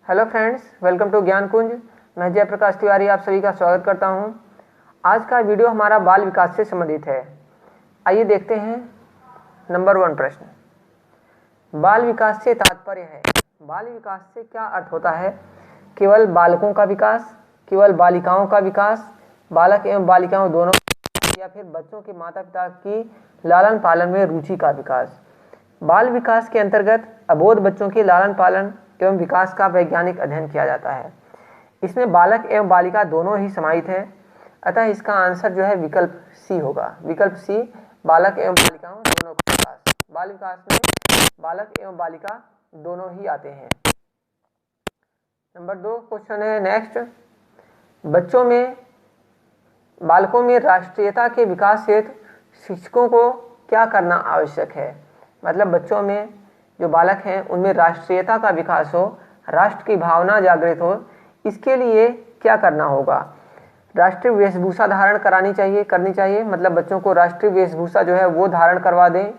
Hello friends, welcome to ज्ञान कुंज। मैं जयप्रकाश तिवारी आप सभी का स्वागत करता हूं। आज का वीडियो हमारा बाल विकास से संबंधित है। आइए देखते हैं नंबर 1 प्रश्न। बाल विकास से तात्पर्य है। बाल विकास से क्या अर्थ होता है? केवल बालकों का विकास, केवल बालिकाओं का विकास, बालक एवं बालिकाओं दोनों, या फिर बच्चों के माता पिता की लालन पालन में रुचि का विकास। बाल विकास के अंतर्गत अबोध बच्चों के लालन पालन एवं विकास का वैज्ञानिक अध्ययन किया जाता है। इसमें बालक एवं बालिका दोनों ही समाहित है। अतः इसका आंसर जो है विकल्प सी होगा। विकल्प सी, बालक एवं बालिकाओं दोनों का विकास। बाल विकास में बालक एवं बालिका दोनों ही आते हैं। नंबर 2 क्वेश्चन है नेक्स्ट। बालकों में राष्ट्रीयता के विकास हेतु शिक्षकों को क्या करना आवश्यक है? मतलब बच्चों में जो बालक हैं उनमें राष्ट्रीयता का विकास हो, राष्ट्र की भावना जागृत हो, इसके लिए क्या करना होगा? राष्ट्रीय वेशभूषा धारण करनी चाहिए। मतलब बच्चों को राष्ट्रीय वेशभूषा जो है वो धारण करवा दें।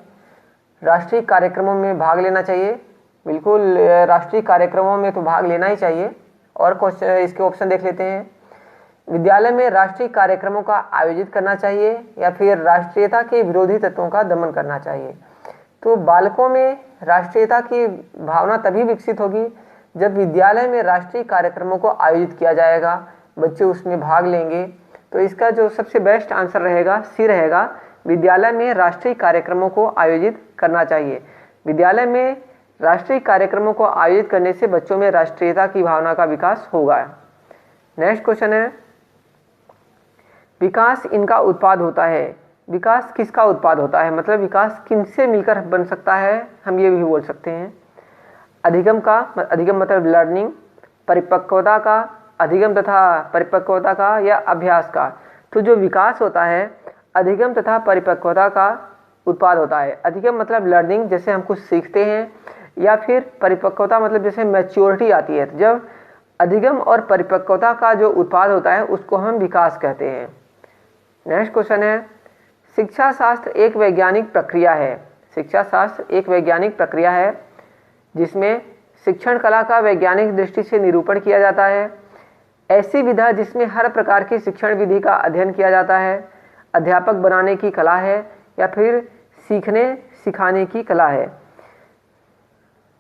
राष्ट्रीय कार्यक्रमों में भाग लेना चाहिए। बिल्कुल, राष्ट्रीय कार्यक्रमों में तो भाग लेना ही चाहिए। और क्वेश्चन इसके ऑप्शन देख लेते हैं। विद्यालय में राष्ट्रीय कार्यक्रमों का आयोजित करना चाहिए या फिर राष्ट्रीयता के विरोधी तत्वों का दमन करना चाहिए। तो बालकों में राष्ट्रीयता की भावना तभी विकसित होगी जब विद्यालय में राष्ट्रीय कार्यक्रमों को आयोजित किया जाएगा, बच्चे उसमें भाग लेंगे। तो इसका जो सबसे बेस्ट आंसर रहेगा सी रहेगा। विद्यालय में राष्ट्रीय कार्यक्रमों को आयोजित करना चाहिए। विद्यालय में राष्ट्रीय कार्यक्रमों को आयोजित करने से बच्चों में राष्ट्रीयता की भावना का विकास होगा। नेक्स्ट क्वेश्चन है, विकास इनका उत्पाद होता है। विकास किसका उत्पाद होता है? मतलब विकास किनसे मिलकर बन सकता है, हम ये भी बोल सकते हैं। अधिगम मतलब लर्निंग, परिपक्वता का, अधिगम तथा परिपक्वता का, या अभ्यास का। तो जो विकास होता है अधिगम तथा परिपक्वता का उत्पाद होता है। अधिगम मतलब लर्निंग, जैसे हम कुछ सीखते हैं, या फिर परिपक्वता मतलब जैसे मैच्योरिटी आती है। तो जब अधिगम और परिपक्वता का जो उत्पाद होता है उसको हम विकास कहते हैं। नेक्स्ट क्वेश्चन है, शिक्षा शास्त्र एक वैज्ञानिक प्रक्रिया है। शिक्षा शास्त्र एक वैज्ञानिक प्रक्रिया है जिसमें शिक्षण कला का वैज्ञानिक दृष्टि से निरूपण किया जाता है। ऐसी विधा जिसमें हर प्रकार की शिक्षण विधि का अध्ययन किया जाता है। अध्यापक बनाने की कला है या फिर सीखने सिखाने की कला है।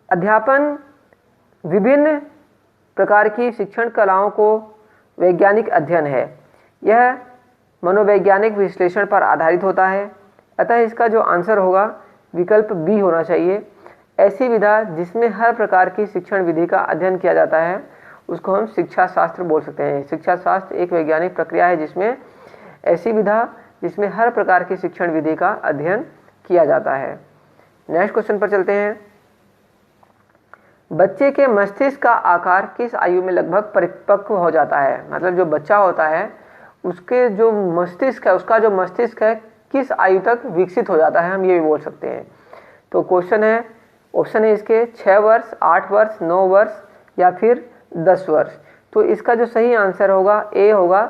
अध्यापन विभिन्न प्रकार की शिक्षण कलाओं को वैज्ञानिक अध्ययन है। यह मनोवैज्ञानिक विश्लेषण पर आधारित होता है। अतः इसका जो आंसर होगा विकल्प बी होना चाहिए। ऐसी विधा जिसमें हर प्रकार की शिक्षण विधि का अध्ययन किया जाता है उसको हम शिक्षा शास्त्र बोल सकते हैं। शिक्षा शास्त्र एक वैज्ञानिक प्रक्रिया है जिसमें ऐसी विधा जिसमें हर प्रकार की शिक्षण विधि का अध्ययन किया जाता है। नेक्स्ट क्वेश्चन पर चलते हैं। बच्चे के मस्तिष्क का आकार किस आयु में लगभग परिपक्व हो जाता है? मतलब जो बच्चा होता है उसके जो मस्तिष्क है, उसका जो मस्तिष्क है किस आयु तक विकसित हो जाता है, हम ये भी बोल सकते हैं। तो क्वेश्चन है, ऑप्शन है इसके 6 वर्ष, 8 वर्ष, 9 वर्ष या फिर 10 वर्ष। तो इसका जो सही आंसर होगा ए होगा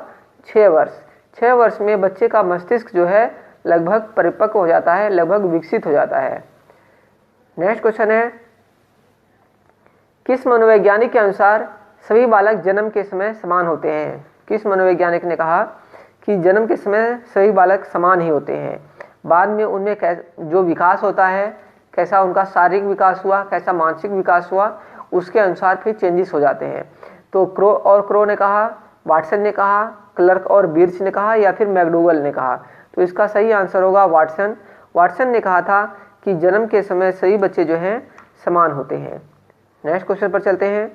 6 वर्ष। 6 वर्ष में बच्चे का मस्तिष्क जो है लगभग परिपक्व हो जाता है, लगभग विकसित हो जाता है। नेक्स्ट क्वेश्चन है, किस मनोवैज्ञानिक के अनुसार सभी बालक जन्म के समय समान होते हैं? किस मनोवैज्ञानिक ने कहा कि जन्म के समय सभी बालक समान ही होते हैं, बाद में उनमें जो विकास होता है, कैसा उनका शारीरिक विकास हुआ, कैसा मानसिक विकास हुआ, उसके अनुसार फिर चेंजेस हो जाते हैं। तो क्रो ने कहा, वाटसन ने कहा, क्लर्क और बिर्च ने कहा, या फिर मैकडोगल ने कहा। तो इसका सही आंसर होगा वाटसन। वाटसन ने कहा था कि जन्म के समय सभी बच्चे जो हैं समान होते हैं। नेक्स्ट क्वेश्चन पर चलते हैं।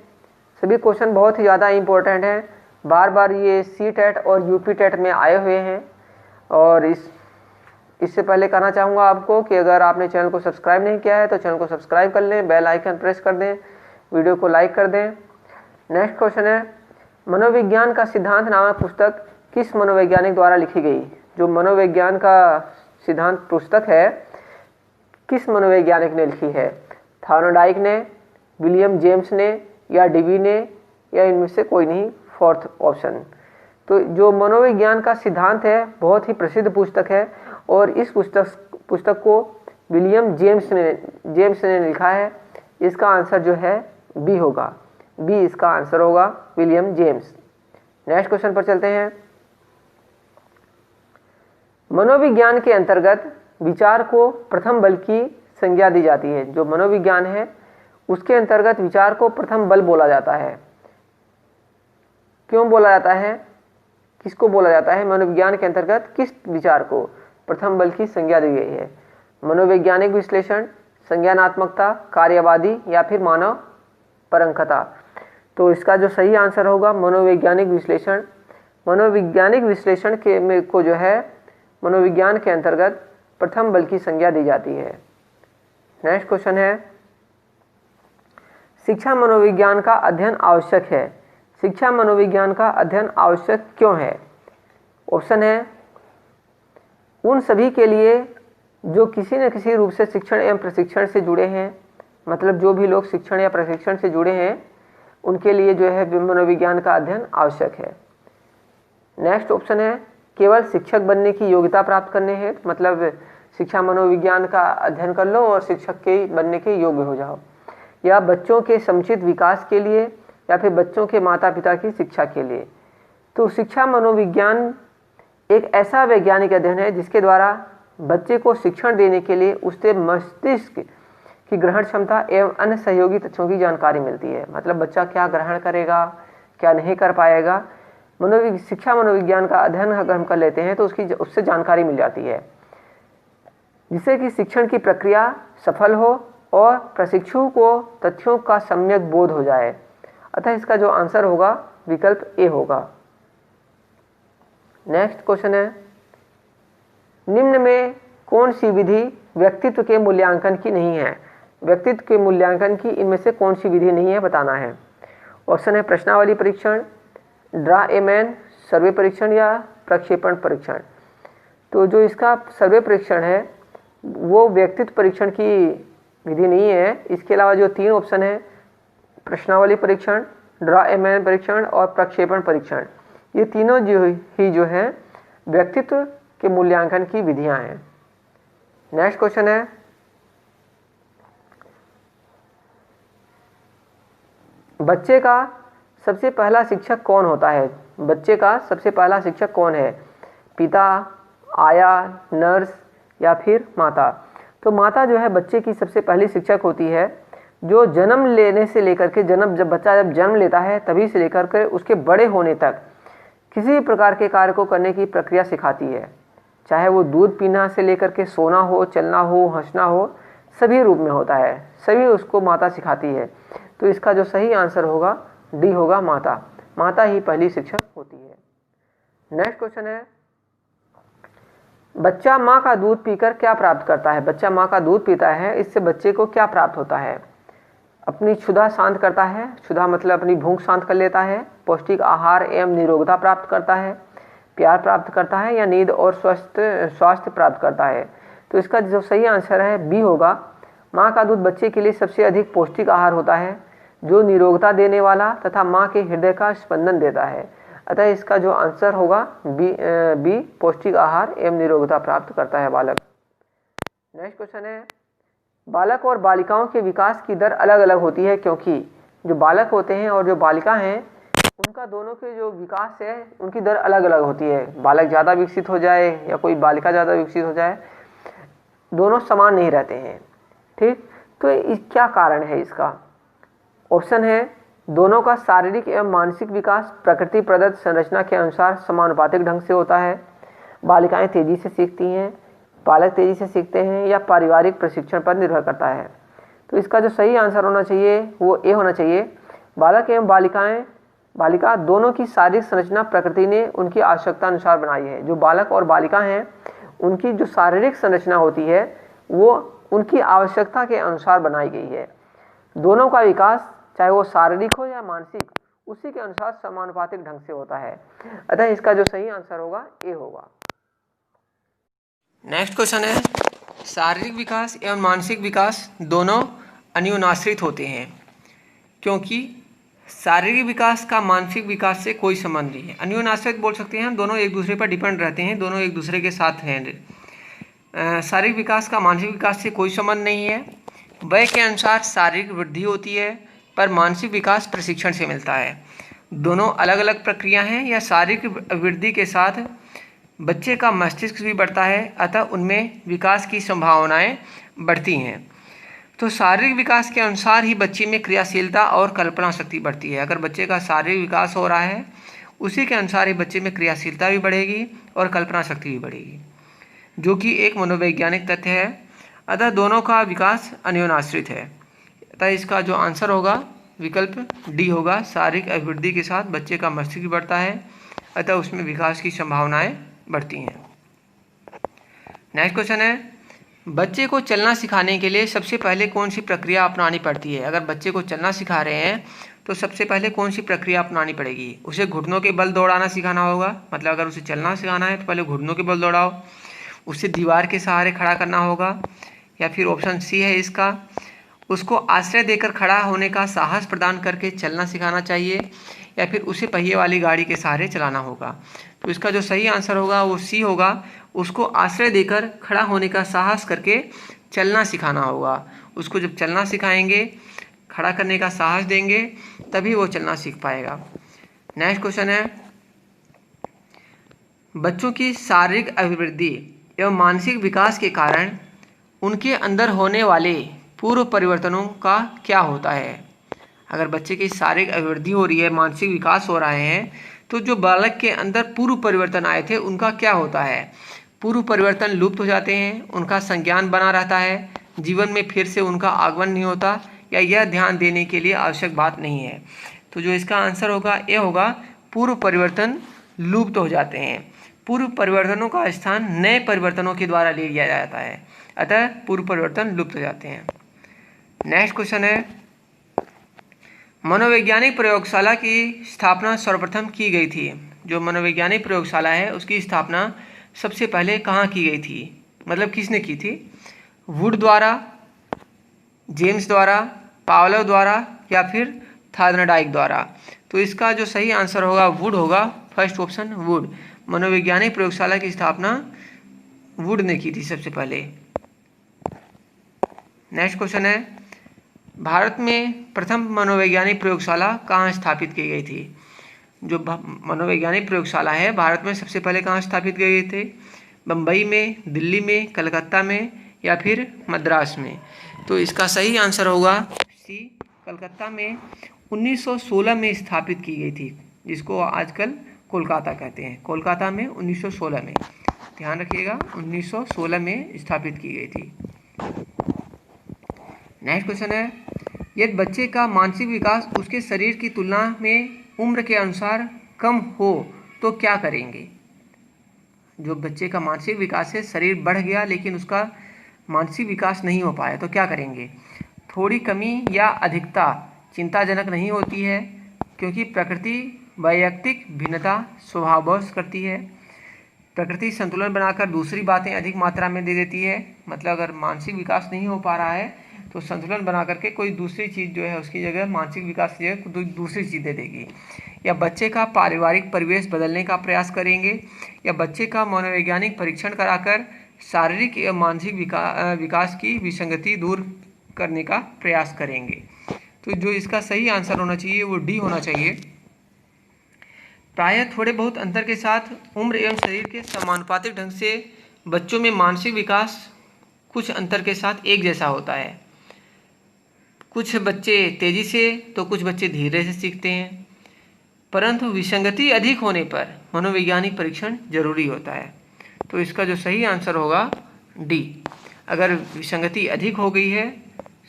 सभी क्वेश्चन बहुत ही ज़्यादा इंपॉर्टेंट हैं, बार बार ये सी टेट और यूपी टेट में आए हुए हैं। और इससे पहले कहना चाहूँगा आपको कि अगर आपने चैनल को सब्सक्राइब नहीं किया है तो चैनल को सब्सक्राइब कर लें, बेल आइकन प्रेस कर दें, वीडियो को लाइक कर दें। नेक्स्ट क्वेश्चन है, मनोविज्ञान का सिद्धांत नामक पुस्तक किस मनोवैज्ञानिक द्वारा लिखी गई? जो मनोविज्ञान का सिद्धांत पुस्तक है किस मनोवैज्ञानिक ने लिखी है? थॉर्नडाइक ने, विलियम जेम्स ने, या डिवी ने, या इनमें से कोई नहीं, फोर्थ ऑप्शन। तो जो मनोविज्ञान का सिद्धांत है बहुत ही प्रसिद्ध पुस्तक है और इस पुस्तक को विलियम जेम्स ने लिखा है। इसका आंसर जो है बी होगा। बी इसका आंसर होगा, विलियम जेम्स। नेक्स्ट क्वेश्चन पर चलते हैं। मनोविज्ञान के अंतर्गत विचार को प्रथम बल की संज्ञा दी जाती है। जो मनोविज्ञान है उसके अंतर्गत विचार को प्रथम बल बोला जाता है। क्यों बोला जाता है, किसको बोला जाता है? मनोविज्ञान के अंतर्गत किस विचार को प्रथम बल की संज्ञा दी गई है? मनोवैज्ञानिक विश्लेषण, संज्ञानात्मकता, कार्यवादी या फिर मानव परंपरा। तो इसका जो सही आंसर होगा मनोवैज्ञानिक विश्लेषण। मनोवैज्ञानिक विश्लेषण के को जो है मनोविज्ञान के अंतर्गत प्रथम बल की संज्ञा दी जाती है। नेक्स्ट क्वेश्चन है, शिक्षा मनोविज्ञान का अध्ययन आवश्यक है। शिक्षा मनोविज्ञान का अध्ययन आवश्यक क्यों है? ऑप्शन है, उन सभी के लिए जो किसी न किसी रूप से शिक्षण एवं प्रशिक्षण से जुड़े हैं, मतलब जो भी लोग शिक्षण या प्रशिक्षण से जुड़े हैं उनके लिए जो है मनोविज्ञान का अध्ययन आवश्यक है। नेक्स्ट ऑप्शन है, केवल शिक्षक बनने की योग्यता प्राप्त करने हैं, मतलब शिक्षा मनोविज्ञान का अध्ययन कर लो और शिक्षक के बनने के योग्य हो जाओ, या बच्चों के समुचित विकास के लिए, या फिर बच्चों के माता पिता की शिक्षा के लिए। तो शिक्षा मनोविज्ञान एक ऐसा वैज्ञानिक अध्ययन है जिसके द्वारा बच्चे को शिक्षण देने के लिए उसके मस्तिष्क की ग्रहण क्षमता एवं अन्य सहयोगी तथ्यों की जानकारी मिलती है। मतलब बच्चा क्या ग्रहण करेगा, क्या नहीं कर पाएगा, शिक्षा मनोविज्ञान का अध्ययन अगर हम कर लेते हैं तो उससे जानकारी मिल जाती है, जिससे कि शिक्षण की प्रक्रिया सफल हो और प्रशिक्षु को तथ्यों का सम्यक बोध हो जाए। अतः इसका जो आंसर होगा विकल्प ए होगा। नेक्स्ट क्वेश्चन है, निम्न में कौन सी विधि व्यक्तित्व के मूल्यांकन की नहीं है? व्यक्तित्व के मूल्यांकन की इनमें से कौन सी विधि नहीं है बताना है। ऑप्शन है, प्रश्नावली परीक्षण, ड्रा ए मैन, सर्वे परीक्षण या प्रक्षेपण परीक्षण। तो जो इसका सर्वे परीक्षण है वो व्यक्तित्व परीक्षण की विधि नहीं है। इसके अलावा जो तीन ऑप्शन है, प्रश्नावली परीक्षण, ड्रा ए मैन परीक्षण और प्रक्षेपण परीक्षण, ये तीनों जो है व्यक्तित्व के मूल्यांकन की विधियां हैं। नेक्स्ट क्वेश्चन है, बच्चे का सबसे पहला शिक्षक कौन होता है? बच्चे का सबसे पहला शिक्षक कौन है? पिता, आया, नर्स या फिर माता? तो माता जो है बच्चे की सबसे पहली शिक्षक होती है, जो जन्म लेने से लेकर के जब बच्चा जन्म लेता है तभी से लेकर के उसके बड़े होने तक किसी प्रकार के कार्य को करने की प्रक्रिया सिखाती है। चाहे वो दूध पीना से लेकर के सोना हो, चलना हो, हंसना हो, सभी रूप में होता है, सभी उसको माता सिखाती है। तो इसका जो सही आंसर होगा डी होगा, माता। माता ही पहली शिक्षक होती है। नेक्स्ट क्वेश्चन है, बच्चा माँ का दूध पीकर क्या प्राप्त करता है? बच्चा माँ का दूध पीता है, इससे बच्चे को क्या प्राप्त होता है? अपनी क्षुधा शांत करता है, क्षुधा मतलब अपनी भूख शांत कर लेता है, पौष्टिक आहार एवं निरोगता प्राप्त करता है, प्यार प्राप्त करता है या नींद और स्वास्थ्य प्राप्त करता है। तो इसका जो सही आंसर है बी होगा, माँ का दूध बच्चे के लिए सबसे अधिक पौष्टिक आहार होता है, जो निरोगता देने वाला तथा माँ के हृदय का स्पंदन देता है। अतः इसका जो आंसर होगा बी पौष्टिक आहार एवं निरोगता प्राप्त करता है बालक। नेक्स्ट क्वेश्चन है, बालक और बालिकाओं के विकास की दर अलग अलग होती है क्योंकि? जो बालक होते हैं और जो बालिका हैं उनका दोनों के जो विकास है उनकी दर अलग अलग होती है। बालक ज़्यादा विकसित हो जाए या कोई बालिका ज़्यादा विकसित हो जाए, दोनों समान नहीं रहते हैं। ठीक, तो क्या कारण है इसका? ऑप्शन है, दोनों का शारीरिक एवं मानसिक विकास प्रकृति प्रदत्त संरचना के अनुसार समानुपातिक ढंग से होता है, बालिकाएं तेजी से सीखती हैं, बालक तेजी से सीखते हैं, या पारिवारिक प्रशिक्षण पर निर्भर करता है। तो इसका जो सही आंसर होना चाहिए वो ए होना चाहिए, बालक एवं बालिका दोनों की शारीरिक संरचना प्रकृति ने उनकी आवश्यकता अनुसार बनाई है। जो बालक और बालिका हैं उनकी जो शारीरिक संरचना होती है वो उनकी आवश्यकता के अनुसार बनाई गई है। दोनों का विकास चाहे वो शारीरिक हो या मानसिक उसी के अनुसार समानुपातिक ढंग से होता है। अतः इसका जो सही आंसर होगा ए होगा। नेक्स्ट क्वेश्चन है, शारीरिक विकास एवं मानसिक विकास दोनों अन्योन्याश्रित होते हैं क्योंकि शारीरिक विकास का मानसिक विकास से कोई संबंध नहीं है। अन्योन्याश्रित बोल सकते हैं हम, दोनों एक दूसरे पर डिपेंड रहते हैं, दोनों एक दूसरे के साथ हैं। शारीरिक विकास का मानसिक विकास से कोई संबंध नहीं है। वय के अनुसार शारीरिक वृद्धि होती है, पर मानसिक विकास प्रशिक्षण से मिलता है। दोनों अलग अलग प्रक्रिया हैं। या शारीरिक अभिवृद्धि के साथ बच्चे का मस्तिष्क भी बढ़ता है, अतः उनमें विकास की संभावनाएं बढ़ती हैं। तो शारीरिक विकास के अनुसार ही बच्चे में क्रियाशीलता और कल्पना शक्ति बढ़ती है। अगर बच्चे का शारीरिक विकास हो रहा है उसी के अनुसार ही बच्चे में क्रियाशीलता भी बढ़ेगी और कल्पना शक्ति भी बढ़ेगी, जो कि एक मनोवैज्ञानिक तथ्य है। अतः दोनों का विकास अन्योन्याश्रित है। अतः इसका जो आंसर होगा विकल्प डी होगा। शारीरिक अभिवृद्धि के साथ बच्चे का मस्तिष्क भी बढ़ता है, अतः उसमें विकास की संभावनाएं बढ़ती हैं। नेक्स्ट क्वेश्चन है, बच्चे को चलना सिखाने के लिए सबसे पहले कौन सी प्रक्रिया अपनानी पड़ती है? अगर बच्चे को चलना सिखा रहे हैं तो सबसे पहले कौन सी प्रक्रिया अपनानी पड़ेगी? उसे घुटनों के बल दौड़ाना सिखाना होगा। मतलब अगर उसे चलना सिखाना है तो पहले घुटनों के बल दौड़ाओ। उसे दीवार के सहारे खड़ा करना होगा। या फिर ऑप्शन सी है इसका, उसको आश्रय देकर खड़ा होने का साहस प्रदान करके चलना सिखाना चाहिए। या फिर उसे पहिए वाली गाड़ी के सहारे चलाना होगा। तो इसका जो सही आंसर होगा वो सी होगा, उसको आश्रय देकर खड़ा होने का साहस करके चलना सिखाना होगा। उसको जब चलना सिखाएंगे, खड़ा करने का साहस देंगे, तभी वो चलना सीख पाएगा। नेक्स्ट क्वेश्चन है, बच्चों की शारीरिक अभिवृद्धि एवं मानसिक विकास के कारण उनके अंदर होने वाले पूर्व परिवर्तनों का क्या होता है? अगर बच्चे की शारीरिक अभिवृद्धि हो रही है, मानसिक विकास हो रहे हैं, तो जो बालक के अंदर पूर्व परिवर्तन आए थे उनका क्या होता है? पूर्व परिवर्तन लुप्त हो जाते हैं, उनका संज्ञान बना रहता है, जीवन में फिर से उनका आगमन नहीं होता, या यह ध्यान देने के लिए आवश्यक बात नहीं है। तो जो इसका आंसर होगा ये होगा, पूर्व परिवर्तन लुप्त हो जाते हैं। पूर्व परिवर्तनों का स्थान नए परिवर्तनों के द्वारा ले लिया जाता है, अतः पूर्व परिवर्तन लुप्त हो जाते हैं। नेक्स्ट क्वेश्चन है, मनोवैज्ञानिक प्रयोगशाला की स्थापना सर्वप्रथम की गई थी। जो मनोवैज्ञानिक प्रयोगशाला है उसकी स्थापना सबसे पहले कहाँ की गई थी? मतलब किसने की थी? वुड द्वारा, जेम्स द्वारा, पावलोव द्वारा, या फिर थार्नडाइक द्वारा। तो इसका जो सही आंसर होगा वुड होगा। First option would. मनोवैज्ञानिक प्रयोगशाला की स्थापना वुड ने की थी सबसे पहले। नेक्स्ट क्वेश्चन है, भारत में प्रथम मनोवैज्ञानिक प्रयोगशाला कहाँ स्थापित की गई थी? जो मनोवैज्ञानिक प्रयोगशाला है भारत में सबसे पहले कहाँ स्थापित किए गए थे? बम्बई में, दिल्ली में, कलकत्ता में, या फिर मद्रास में। तो इसका सही आंसर होगा सी, कलकत्ता में 1916 में स्थापित की गई थी, जिसको आजकल कोलकाता कहते हैं। कोलकाता में 1916 में, ध्यान रखिएगा, 1916 में स्थापित की गई थी। नेक्स्ट क्वेश्चन है, यदि बच्चे का मानसिक विकास उसके शरीर की तुलना में उम्र के अनुसार कम हो तो क्या करेंगे? जो बच्चे का मानसिक विकास है, शरीर बढ़ गया लेकिन उसका मानसिक विकास नहीं हो पाया, तो क्या करेंगे? थोड़ी कमी या अधिकता चिंताजनक नहीं होती है, क्योंकि प्रकृति वैयक्तिक भिन्नता स्वभाववश करती है। प्रकृति संतुलन बनाकर दूसरी बातें अधिक मात्रा में दे देती है। मतलब अगर मानसिक विकास नहीं हो पा रहा है तो संतुलन बना करके कोई दूसरी चीज़ जो है उसकी जगह, मानसिक विकास की जगह दूसरी चीज़ दे देगी। या बच्चे का पारिवारिक परिवेश बदलने का प्रयास करेंगे, या बच्चे का मनोवैज्ञानिक परीक्षण कराकर शारीरिक या मानसिक विकास की विसंगति दूर करने का प्रयास करेंगे। तो जो इसका सही आंसर होना चाहिए वो डी होना चाहिए। प्रायः थोड़े बहुत अंतर के साथ उम्र एवं शरीर के समानुपातिक ढंग से बच्चों में मानसिक विकास कुछ अंतर के साथ एक जैसा होता है। कुछ बच्चे तेजी से तो कुछ बच्चे धीरे से सीखते हैं, परंतु विसंगति अधिक होने पर मनोवैज्ञानिक परीक्षण जरूरी होता है। तो इसका जो सही आंसर होगा डी। अगर विसंगति अधिक हो गई है,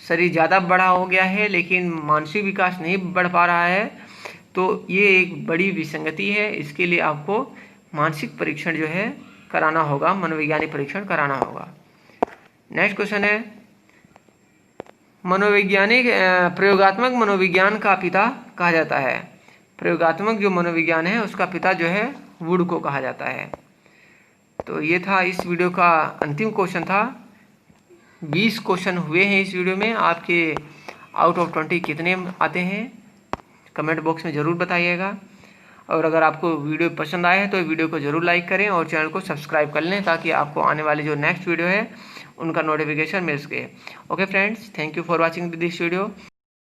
शरीर ज़्यादा बड़ा हो गया है लेकिन मानसिक विकास नहीं बढ़ पा रहा है, तो ये एक बड़ी विसंगति है। इसके लिए आपको मानसिक परीक्षण जो है कराना होगा, मनोवैज्ञानिक परीक्षण कराना होगा। नेक्स्ट क्वेश्चन है, मनोवैज्ञानिक प्रयोगात्मक मनोविज्ञान का पिता कहा जाता है। प्रयोगात्मक जो मनोविज्ञान है उसका पिता जो है वुड को कहा जाता है। तो ये था इस वीडियो का अंतिम क्वेश्चन था। 20 क्वेश्चन हुए हैं इस वीडियो में। आपके आउट ऑफ 20 कितने आते हैं कमेंट बॉक्स में ज़रूर बताइएगा। और अगर आपको वीडियो पसंद आए तो वीडियो को ज़रूर लाइक करें और चैनल को सब्सक्राइब कर लें, ताकि आपको आने वाली जो नेक्स्ट वीडियो है उनका नोटिफिकेशन मिल सके। Okay friends, thank you for watching this video.